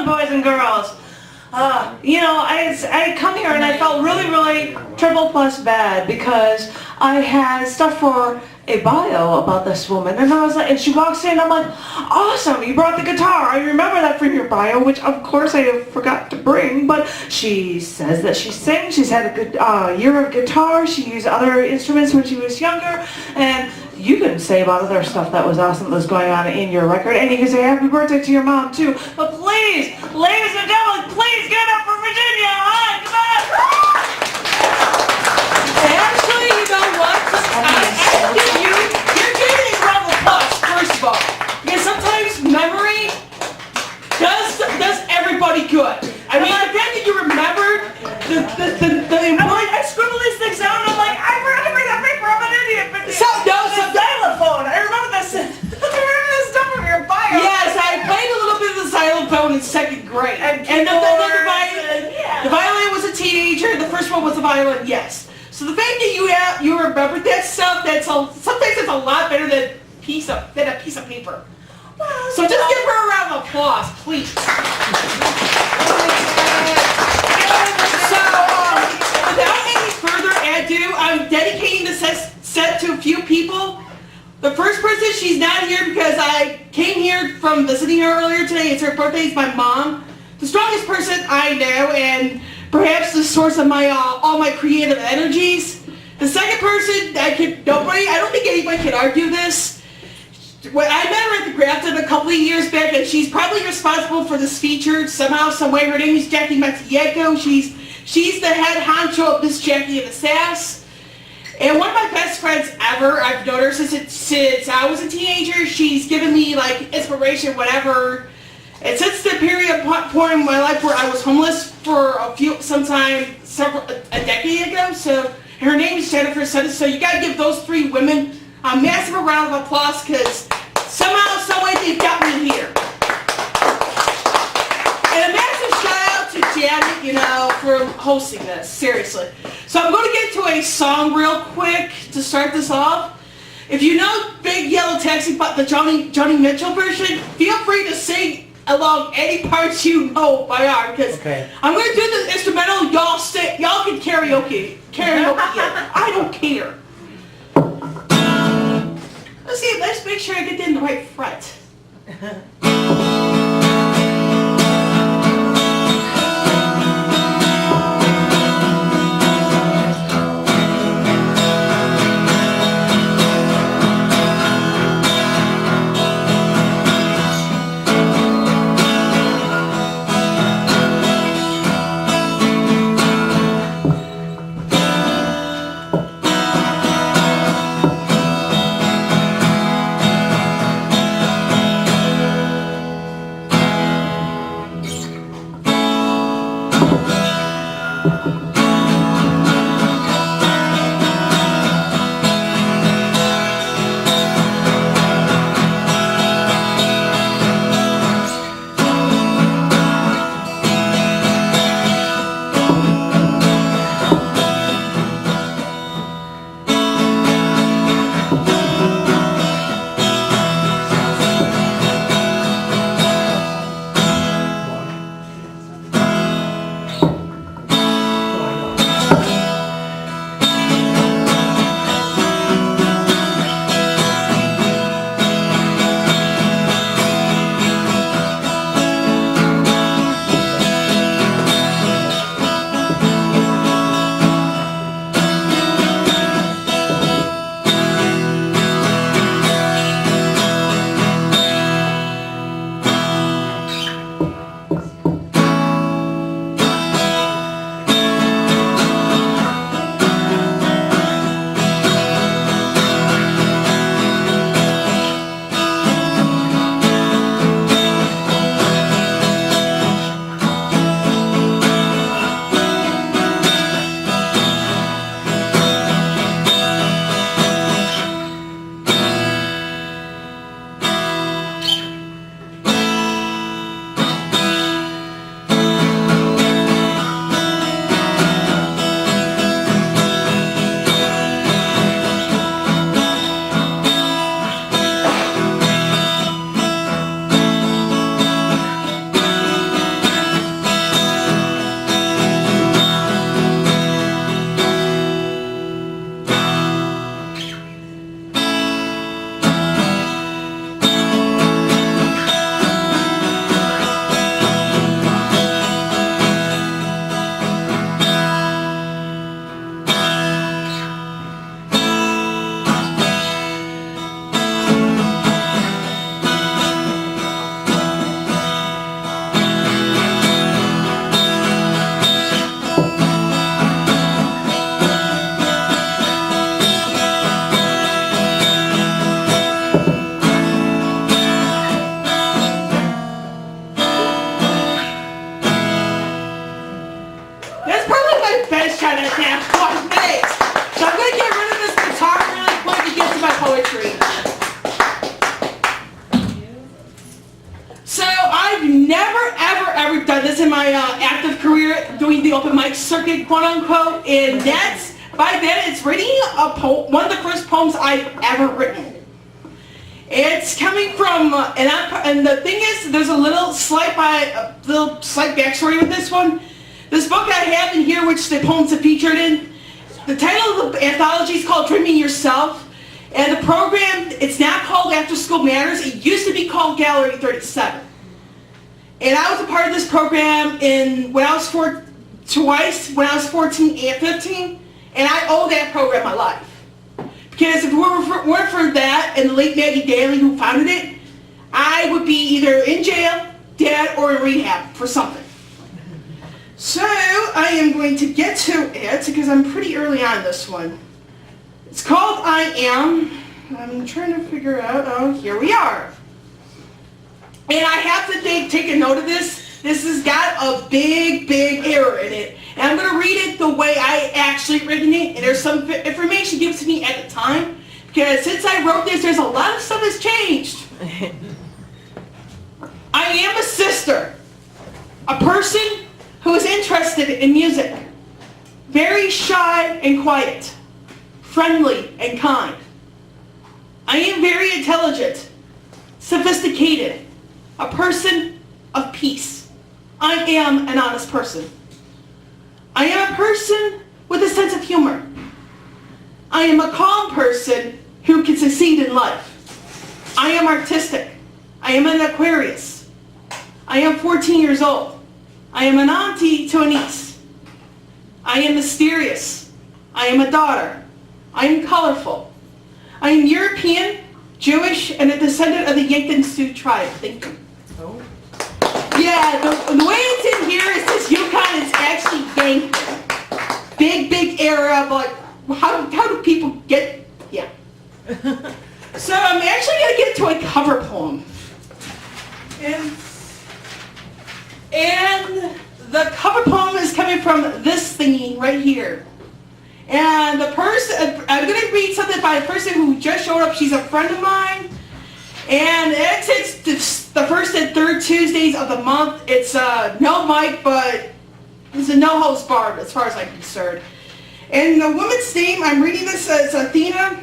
boys and girls. I come here and I felt really triple plus bad because I had stuff for a bio about this woman, and I was like, and she walks in, I'm like, awesome, you brought the guitar. I remember that from your bio, which of course I forgot to bring, but she says that she sings, she's had a good year of guitar, she used other instruments when she was younger, and you can say about other stuff that was awesome that was going on in your record, and you can say happy birthday to your mom too, but please, ladies and gentlemen, please give it up for Virginia. Hi, come on. Actually, you know what? I give you're getting a round of applause, first of all. Because sometimes memory does everybody good. I mean, the fact that you remember the important... I scribble these things down and I'm like, I forgot to bring that paper, I'm an idiot. But the xylophone, I remember this. I remember this stuff from your bio. Yes, I played a little bit of the xylophone in second grade. And the violin was a teenager, the first one was the violin, yes. So the fact that you remember that stuff, sometimes it's a lot better than a piece of paper. Well, so just give her a round of applause, please. So without any further ado, I'm dedicating this set to a few people. The first person, she's not here because I came here from visiting her earlier today. It's her birthday. It's my mom, the strongest person I know, and perhaps the source of my all my creative energies. The second person, I don't think anybody can argue this. When I met her at the Grafton a couple of years back, and she's probably responsible for this feature somehow, some way. Her name is Jackie Matsuyenko. She's the head honcho of Miss Jackie and the Sass. And one of my best friends ever. I've known her since I was a teenager. She's given me like inspiration, whatever. And since the point in my life where I was homeless for a decade ago, so her name is Jennifer Sutton. So you gotta give those three women a massive round of applause because somehow, some way they've got me here. And a massive shout out to Janet, for hosting this, seriously. So I'm going to get to a song real quick to start this off. If you know Big Yellow Taxi, the Joni Mitchell version, feel free to sing along any parts you know by heart, because I'm going to do the instrumental, y'all can karaoke it. I don't care. Let's make sure I get in the right fret. the open mic circuit, quote unquote, and that's, by then it's reading one of the first poems I've ever written. It's coming from, and the thing is, there's a little slight backstory with this one. This book I have in here, which the poems are featured in, the title of the anthology is called Dreaming Yourself, and the program, it's now called After School Matters. It used to be called Gallery 37. And I was a part of this program when I was 14 and 15, and I owe that program my life. Because if it weren't for that and the late Maggie Daly who founded it, I would be either in jail, dead, or in rehab for something. So I am going to get to it because I'm pretty early on this one. It's called I Am. I'm trying to figure out, oh, here we are. And I have to take a note of this. This has got a big error in it. And I'm going to read it the way I actually written it. And there's some information given to me at the time. Because since I wrote this, there's a lot of stuff that's changed. I am a sister. A person who is interested in music. Very shy and quiet. Friendly and kind. I am very intelligent. Sophisticated. A person of peace. I am an honest person. I am a person with a sense of humor. I am a calm person who can succeed in life. I am artistic. I am an Aquarius. I am 14 years old. I am an auntie to a niece. I am mysterious. I am a daughter. I am colorful. I am European, Jewish, and a descendant of the Yankton Sioux tribe. Thank you. Oh. Yeah, the way it's in here is this Yukon is actually Yankton. Big area of like, how do people get, yeah. So I'm actually going to get to a cover poem. And the cover poem is coming from this thingy right here. And the person, I'm going to read something by a person who just showed up. She's a friend of mine. And it's the first and third Tuesdays of the month. It's no mic, but it's a no-host bar as far as I'm concerned. And the woman's name, I'm reading this as Athena.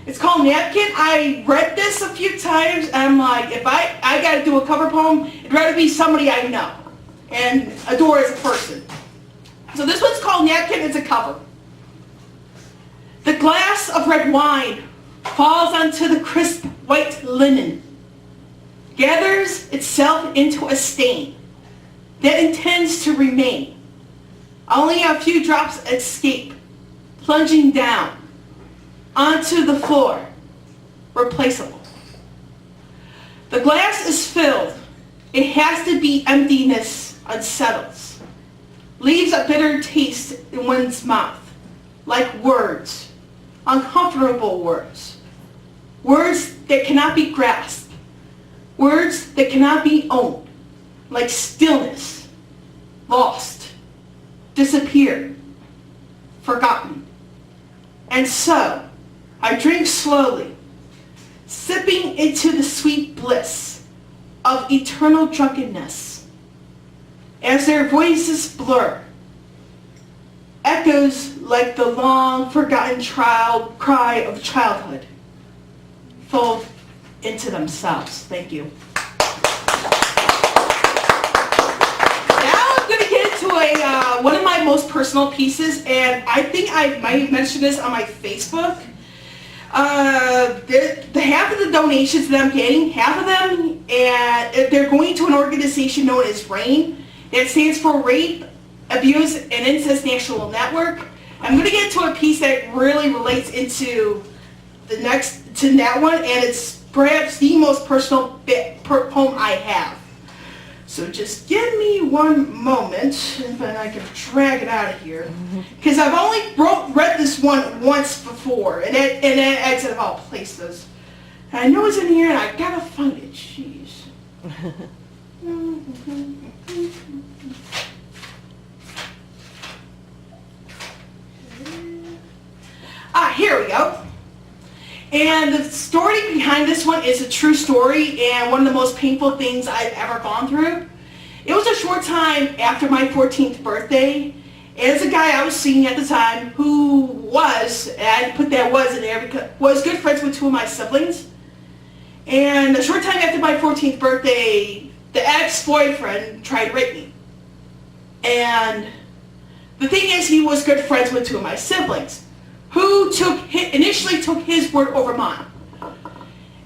It's called Napkin. I read this a few times, and I'm like, if I got to do a cover poem, it'd rather be somebody I know and adore as a person. So this one's called Napkin. It's a cover. The glass of red wine falls onto the crisp white linen, gathers itself into a stain that intends to remain. Only a few drops escape, plunging down onto the floor, replaceable. The glass is filled. It has to be emptiness unsettles, leaves a bitter taste in one's mouth, like words, uncomfortable words, words that cannot be grasped, words that cannot be owned, like stillness, lost, disappeared, forgotten. And so, I drink slowly, sipping into the sweet bliss of eternal drunkenness, as their voices blur, echoes like the long forgotten cry of childhood, fold into themselves. Thank you. Now I'm going to get into one of my most personal pieces, and I think I might mention this on my Facebook. The half of the donations that I'm getting, half of them, and they're going to an organization known as RAIN. That stands for Rape, Abuse, and Incest National Network. I'm going to get to a piece that really relates into that one, and it's perhaps the most personal poem I have. So just give me one moment, and then I can drag it out of here. Because I've only read this one once before, and that exit of all places. And I know it's in here, and I gotta find it. Jeez. Here we go. And the story behind this one is a true story and one of the most painful things I've ever gone through. It was a short time after my 14th birthday, as a guy I was seeing at the time who was, and I put that was in there because was good friends with two of my siblings. And a short time after my 14th birthday, the ex-boyfriend tried to rape me. And the thing is, he was good friends with two of my siblings, who initially took his word over mine.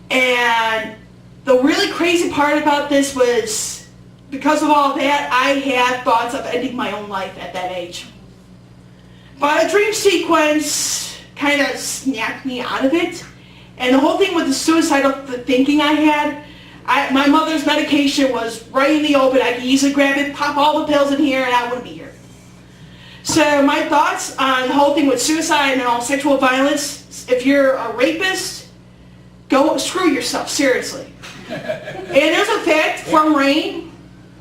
And the really crazy part about this was, because of all that, I had thoughts of ending my own life at that age. But a dream sequence kind of snapped me out of it. And the whole thing with the suicidal thinking I had, my mother's medication was right in the open. I could easily grab it, pop all the pills in here, and I wouldn't be here. So my thoughts on the whole thing with suicide and all sexual violence, if you're a rapist, go screw yourself, seriously. And there's a fact from Rain,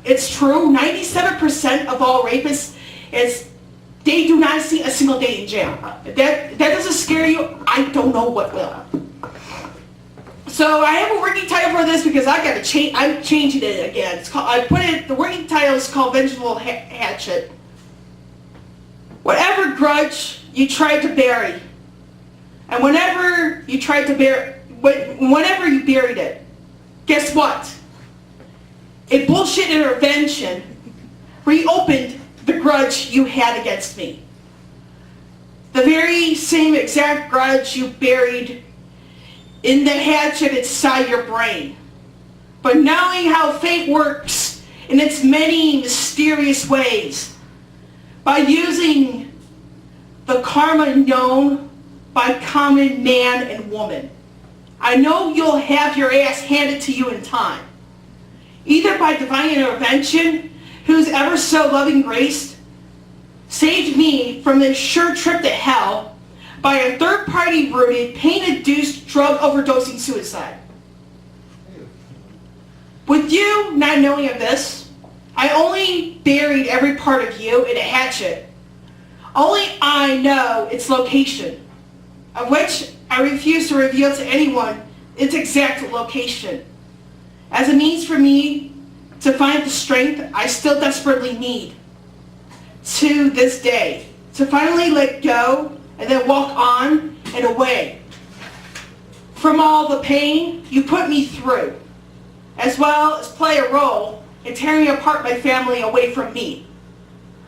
it's true, 97% of all rapists, they do not see a single day in jail. If that doesn't scare you, I don't know what will. So I have a working title for this because I gotta change. I'm changing it again. It's called. The working title is called "Vengeful Hatchet." Whatever grudge you tried to bury, and whenever you buried it, guess what? A bullshit intervention reopened the grudge you had against me. The very same exact grudge you buried in the hatchet inside your brain. But knowing how fate works in its many mysterious ways, by using the karma known by common man and woman, I know you'll have your ass handed to you in time. Either by divine intervention, whose ever so loving grace saved me from this sure trip to hell, by a third-party rooted, pain-induced, drug overdosing suicide. With you not knowing of this, I only buried every part of you in a hatchet. Only I know its location, of which I refuse to reveal to anyone its exact location, as a means for me to find the strength I still desperately need to this day, to finally let go and then walk on and away from all the pain you put me through, as well as play a role in tearing apart my family away from me,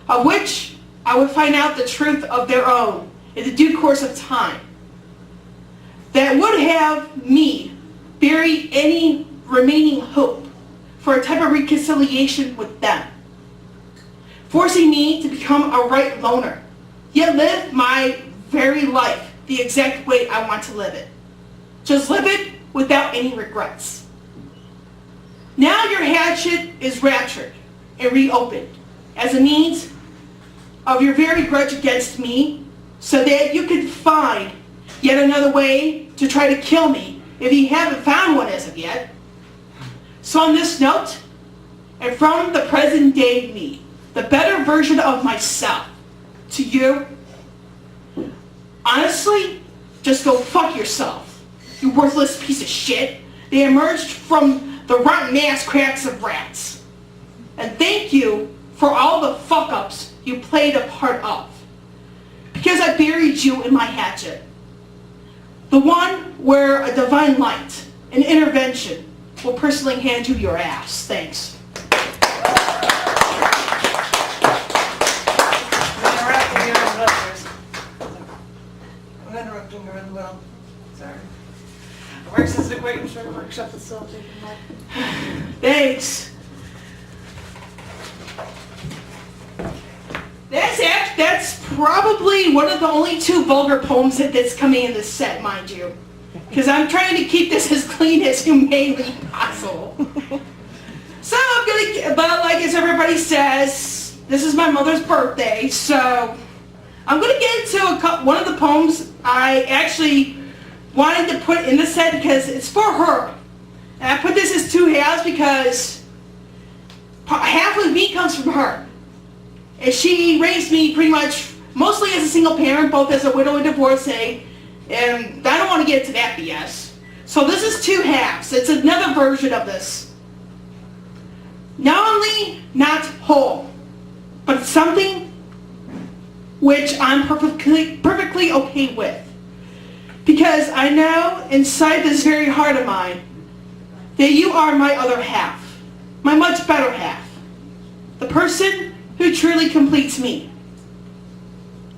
of which I would find out the truth of their own in the due course of time, that would have me bury any remaining hope for a type of reconciliation with them, forcing me to become a right loner, yet live my very life the exact way I want to live it. Just live it without any regrets. Now your hatchet is raptured and reopened as a means of your very grudge against me, so that you can find yet another way to try to kill me if you haven't found one as of yet. So on this note, and from the present day me, the better version of myself, to you, honestly, just go fuck yourself, you worthless piece of shit. They emerged from the rotten ass cracks of rats. And thank you for all the fuck-ups you played a part of, because I buried you in my hatchet. The one where a divine light, an intervention, will personally hand you your ass. Thanks. I'm interrupting her as well. Sorry. Works as a great workshop facilitator. Thanks. That's probably one of the only two vulgar poems that's coming in this set, mind you. Because I'm trying to keep this as clean as humanly possible. So I'm gonna, but like as everybody says, this is my mother's birthday, so I'm gonna get into one of the poems I actually wanted to put in the set because it's for her. And I put this as two halves because half of me comes from her. And she raised me pretty much mostly as a single parent, both as a widow and divorcee, and I don't want to get into that BS. So this is two halves. It's another version of this. Not only not whole, but something which I'm perfectly okay with. Because I know inside this very heart of mine that you are my other half, my much better half, the person who truly completes me.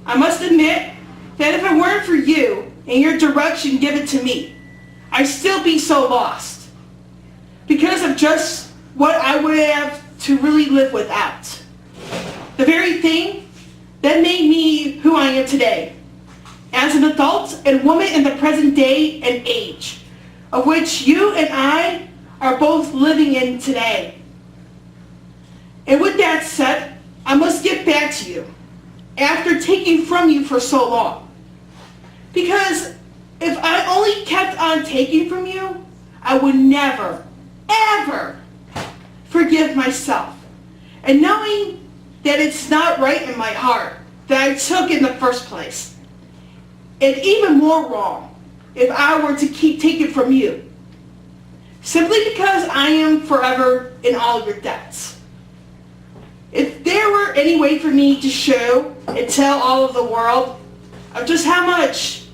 I must admit that if it weren't for you and your direction given to me, I'd still be so lost because of just what I would have to really live without. The very thing that made me who I am today, as an adult and woman in the present day and age, of which you and I are both living in today. And with that said, I must get back to you after taking from you for so long. Because if I only kept on taking from you, I would never, ever forgive myself. And knowing that it's not right in my heart that I took in the first place. And even more wrong if I were to keep taking from you. Simply because I am forever in all your debts. If there were any way for me to show and tell all of the world of just how much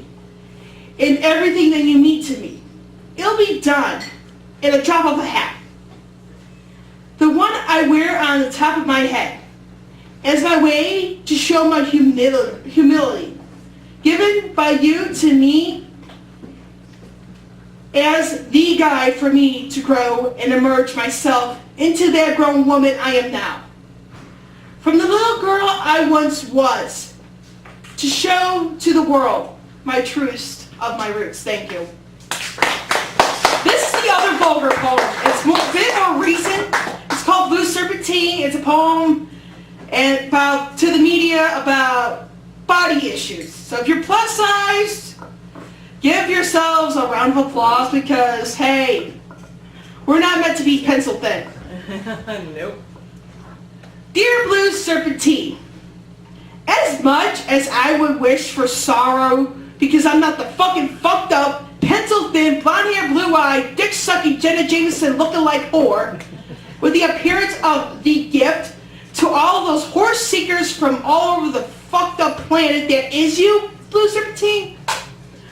in everything that you mean to me, it'll be done in a drop of a hat. The one I wear on the top of my head as my way to show my humility given by you to me as the guide for me to grow and emerge myself into that grown woman I am now. From the little girl I once was, to show to the world my truest of my roots. Thank you. This is the other vulgar poem. It's a bit more recent. It's called Blue Serpentine. It's a poem to the media about body issues. So if you're plus sized, give yourselves a round of applause because, hey, we're not meant to be pencil thin. Nope. Dear Blue Serpentine, as much as I would wish for sorrow because I'm not the fucking fucked up, pencil thin, blonde hair, blue eyed, dick sucking Jenna Jameson looking like whore with the appearance of the gift to all of those horse seekers from all over the fucked up planet that is you, Blue Serpentine,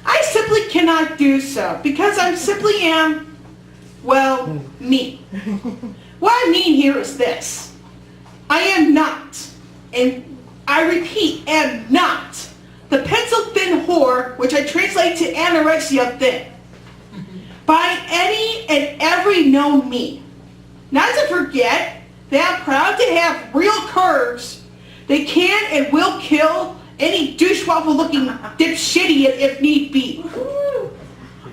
I simply cannot do so because I simply am, well, me. What I mean here is this. I am not, and I repeat, am not, the pencil-thin whore, which I translate to anorexia thin, by any and every known mean. Not to forget that I'm proud to have real curves that can and will kill any douche-waffle-looking dipshitty if need be.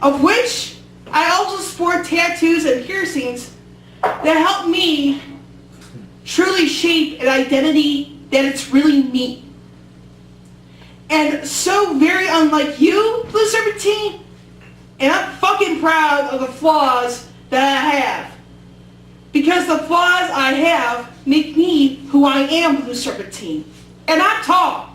Of which I also sport tattoos and piercings that help me truly shape an identity that it's really me. And so very unlike you, Blue Serpentine, and I'm fucking proud of the flaws that I have. Because the flaws I have make me who I am, Blue Serpentine. And I'm tall.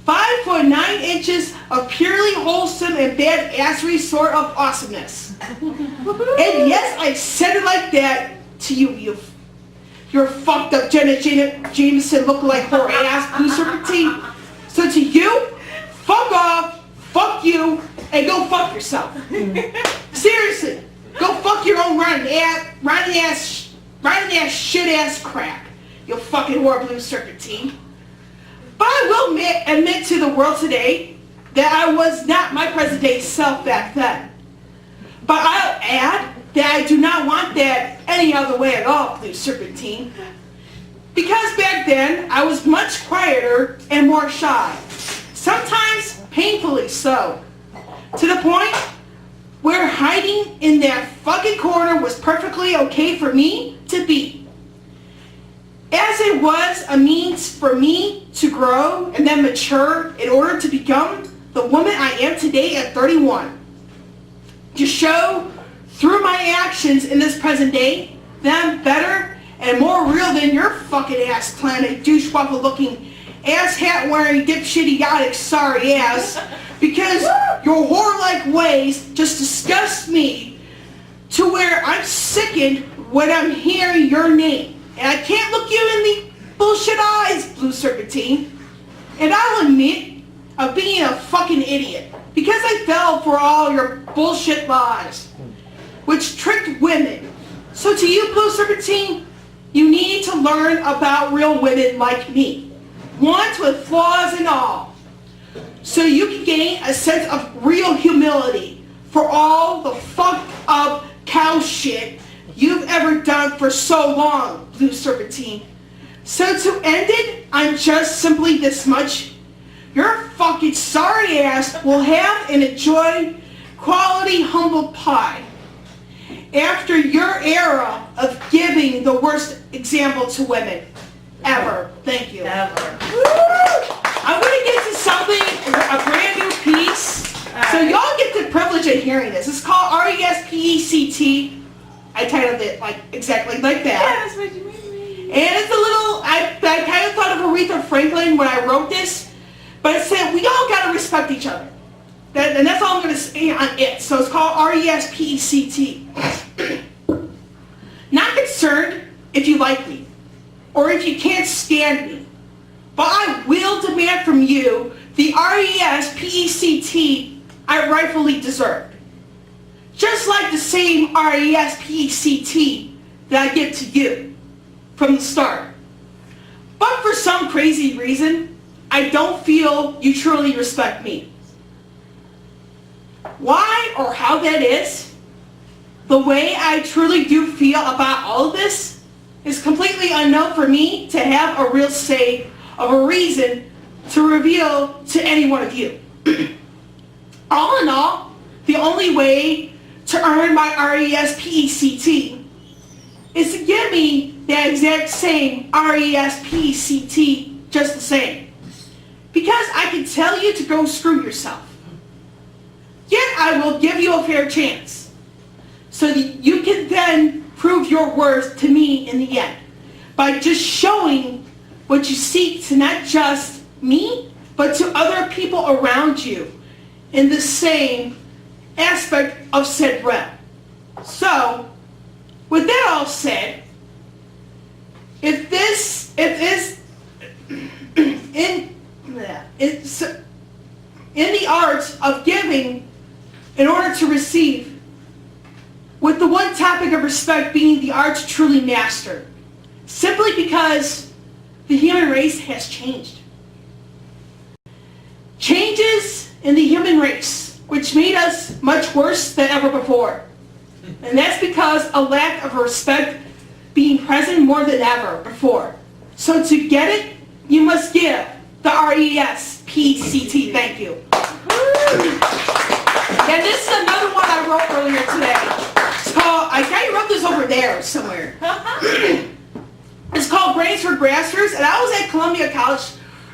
5'9" of purely wholesome and bad-assery sort of awesomeness. And yes, I said it like that to you, you're fucked up Jenna Jameson lookalike whore ass Blue Serpentine. So to you, fuck off, fuck you, and go fuck yourself. Seriously, go fuck your own rotten ass, shit ass crap. You fucking whore, Blue Serpentine. But I will admit to the world today that I was not my present day self back then. But I'll add that I do not want that any other way at all, Blue Serpentine. Because back then, I was much quieter and more shy. Sometimes painfully so. To the point where hiding in that fucking corner was perfectly okay for me to be. As it was a means for me to grow and then mature in order to become the woman I am today at 31. To show through my actions in this present day that I'm better and more real than your fucking ass planet douche-waffle looking ass hat wearing dipshit idiotic sorry ass because your whore-like ways just disgust me to where I'm sickened when I'm hearing your name. And I can't look you in the bullshit eyes, Blue Serpentine. And I'll admit of being a fucking idiot because I fell for all your bullshit lies, which tricked women. So to you, Blue Serpentine, you need to learn about real women like me, ones with flaws and all, so you can gain a sense of real humility for all the fucked up cow shit you've ever done for so long, Blue Serpentine. So to end it on just simply this much, your fucking sorry ass will have and enjoy quality humble pie after your era of giving the worst example to women ever. Thank you. Ever. I'm going to get to something, a brand new piece. So y'all get the privilege of hearing this. It's called R-E-S-P-E-C-T. I titled it like exactly like that. Yeah, that's what you mean. And it's a little, I kind of thought of Aretha Franklin when I wrote this, but it said we all got to respect each other. And that's all I'm going to say on it. So it's called R-E-S-P-E-C-T. Not concerned if you like me or if you can't stand me, but I will demand from you the R-E-S-P-E-C-T I rightfully deserve. Just like the same R-E-S-P-E-C-T that I give to you from the start. But for some crazy reason, I don't feel you truly respect me. Why or how that is, the way I truly do feel about all of this is completely unknown for me to have a real say of a reason to reveal to any one of you. All in all, the only way to earn my R-E-S-P-E-C-T is to give me that exact same R-E-S-P-E-C-T just the same. Because I can tell you to go screw yourself. Yet I will give you a fair chance. So that you can then prove your worth to me in the end. By just showing what you seek to not just me, but to other people around you in the same aspect of said realm. So, with that all said, in the art of giving in order to receive, with the one topic of respect being the art to truly master, simply because the human race has changed. Changes in the human race, which made us much worse than ever before. And that's because a lack of respect being present more than ever before. So to get it, you must give the R-E-S-P-C-T. Thank you. And this is another one I wrote earlier today. It's called, I kind of wrote this over there somewhere. It's called Brains for Grassroots, and I was at Columbia College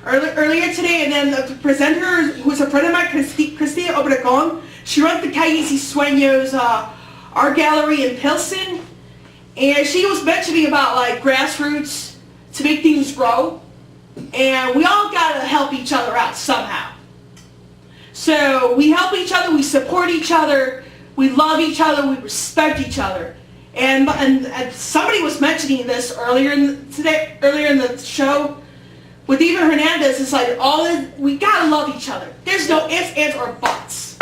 earlier today, and then the presenter, who's a friend of mine, Cristina Obregón, she runs the Calles y Sueños art gallery in Pilsen, and she was mentioning about like grassroots to make things grow, and we all gotta help each other out somehow. So we help each other, we support each other, we love each other, we respect each other. And somebody was mentioning this earlier in the show with Eva Hernandez. It's like we gotta love each other. There's no ifs, ands, or buts.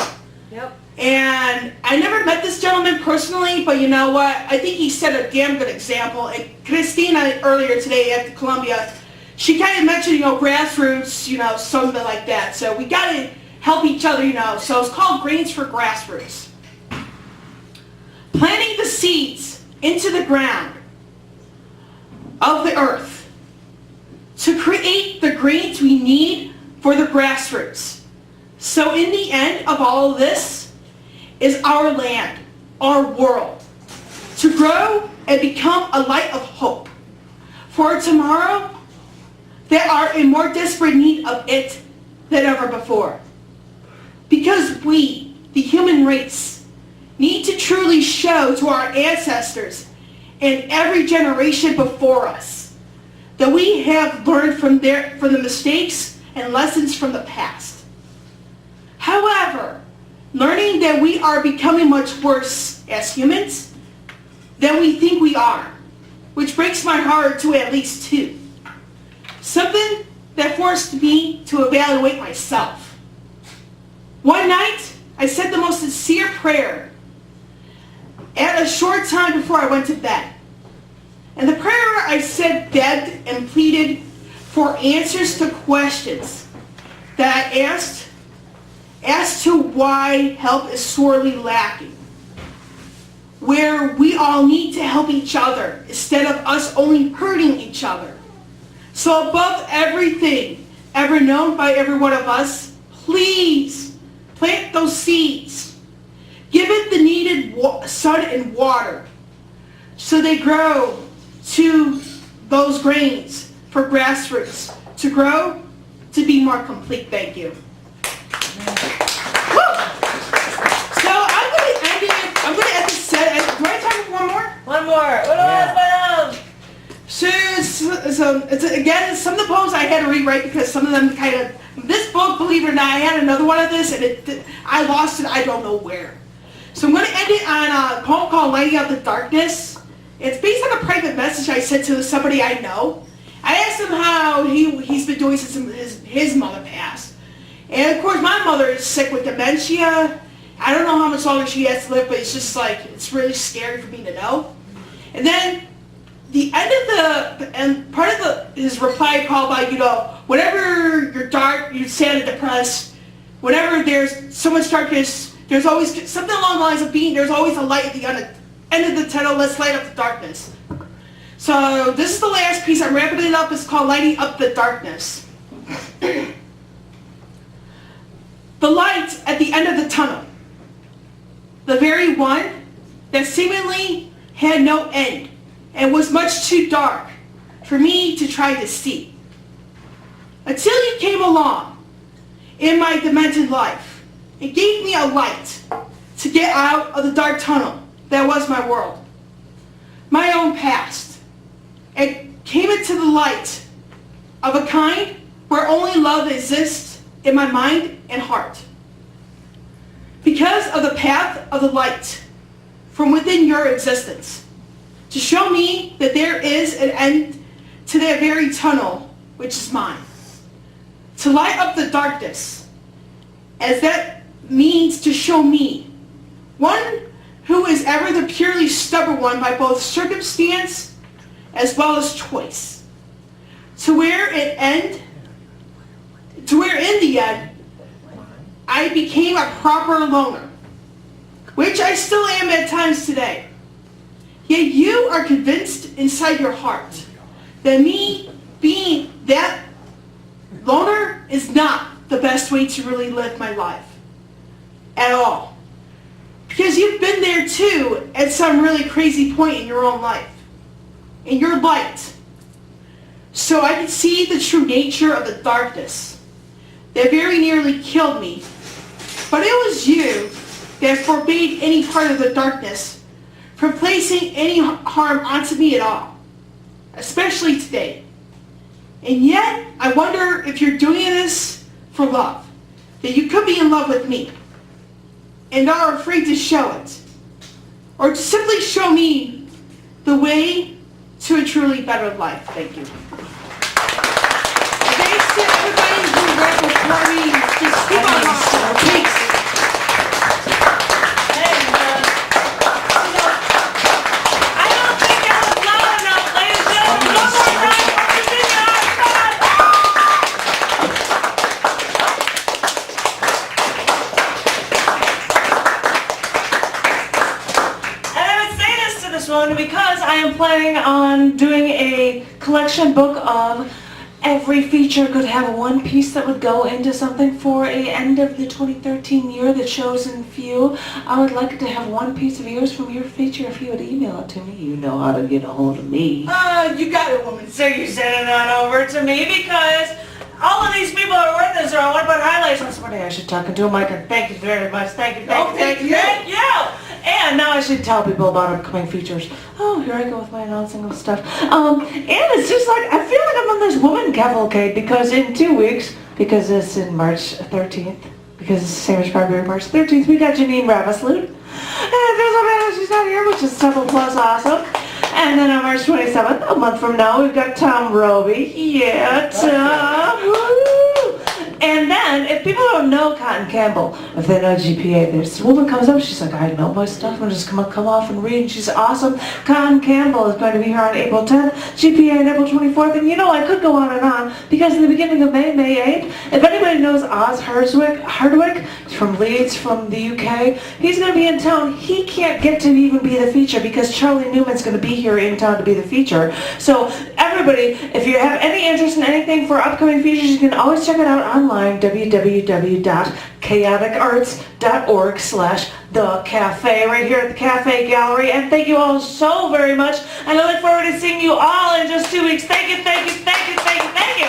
Yep. And I never met this gentleman personally, but you know what? I think he set a damn good example. And Christina earlier today at the Columbia, she kind of mentioned, grassroots, something like that. So we gotta help each other, So it's called Grains for Grassroots. Planting the seeds into the ground of the earth to create the grains we need for the grassroots. So in the end of all of this is our land, our world, to grow and become a light of hope for tomorrow that are in more desperate need of it than ever before. Because we, the human race, need to truly show to our ancestors and every generation before us that we have learned from the mistakes and lessons from the past. However, learning that we are becoming much worse as humans than we think we are, which breaks my heart to at least two. Something that forced me to evaluate myself. One night, I said the most sincere prayer at a short time before I went to bed. And the prayer I said begged and pleaded for answers to questions that I asked as to why help is sorely lacking. Where we all need to help each other instead of us only hurting each other. So above everything ever known by every one of us, please plant those seeds. Give it the needed sun and water so they grow to those grains for grassroots to grow to be more complete. Thank you. Woo! So I'm going to end this set. Do I have time for one more? One more. What else? So again, some of the poems I had to rewrite because some of them kind of, this book, believe it or not, I had another one of this and I lost it, I don't know where. So I'm going to end it on a poem called Lighting Up the Darkness. It's based on a private message I sent to somebody I know. I asked him how he's been doing since his mother passed. And of course my mother is sick with dementia. I don't know how much longer she has to live, but it's just like, it's really scary for me to know. And then the end of part of his reply called by, whenever you're dark, you're sad and depressed, whenever there's so much darkness, there's always something along the lines of there's always a light at the end of the tunnel, let's light up the darkness. So this is the last piece, I'm wrapping it up, it's called Lighting Up the Darkness. The light at the end of the tunnel, the very one that seemingly had no end and was much too dark for me to try to see. Until you came along in my demented life and gave me a light to get out of the dark tunnel that was my world, my own past, and came into the light of a kind where only love exists in my mind and heart. Because of the path of the light from within your existence, to show me that there is an end to that very tunnel, which is mine. To light up the darkness, as that means to show me, one who is ever the purely stubborn one by both circumstance as well as choice. To where in the end, I became a proper loner, which I still am at times today. Yet you are convinced inside your heart that me being that loner is not the best way to really live my life at all. Because you've been there too at some really crazy point in your own life, in your light. So I could see the true nature of the darkness that very nearly killed me. But it was you that forbade any part of the darkness from placing any harm onto me at all, especially today. And yet, I wonder if you're doing this for love, that you could be in love with me and are afraid to show it, or to simply show me the way to a truly better life. Thank you. Thanks to everybody who read before me. Just keep on walking. Thanks. Because I am planning on doing a collection book of every feature could have one piece that would go into something for a end of the 2013 year, the chosen few. I would like to have one piece of yours from your feature if you would email it to me. You know how to get a hold of me. You got it, woman. So you send it on over to me because all of these people are with us are all about highlights on somebody I should talk to. Mike, thank you very much. Thank you. Thank you. And now I should tell people about upcoming features. Oh, here I go with my announcing of stuff. And it's just like, I feel like I'm on this woman cavalcade because in 2 weeks, because it's in March 13th, because it's the same as February, March 13th, we got Janine Ravasloot. And it feels so bad she's not here, which is double plus awesome. And then on March 27th, a month from now, we've got Tom Roby. Yeah, Tom. Woo! And then, if people don't know Cotton Campbell, if they know GPA, this woman comes up, she's like, I know my stuff, I'm just come off and read, and she's awesome. Cotton Campbell is going to be here on April 10th, GPA on April 24th, and I could go on, because in the beginning of May 8th, if anybody knows Oz Hardwick from Leeds, from the UK, he's going to be in town. He can't get to even be the feature, because Charlie Newman's going to be here in town to be the feature. So, everybody, if you have any interest in anything for upcoming features, you can always check it out online, www.chaoticarts.org/thecafe, right here at the Cafe Gallery. And thank you all so very much. And I look forward to seeing you all in just 2 weeks. Thank you, thank you, thank you, thank you, thank you.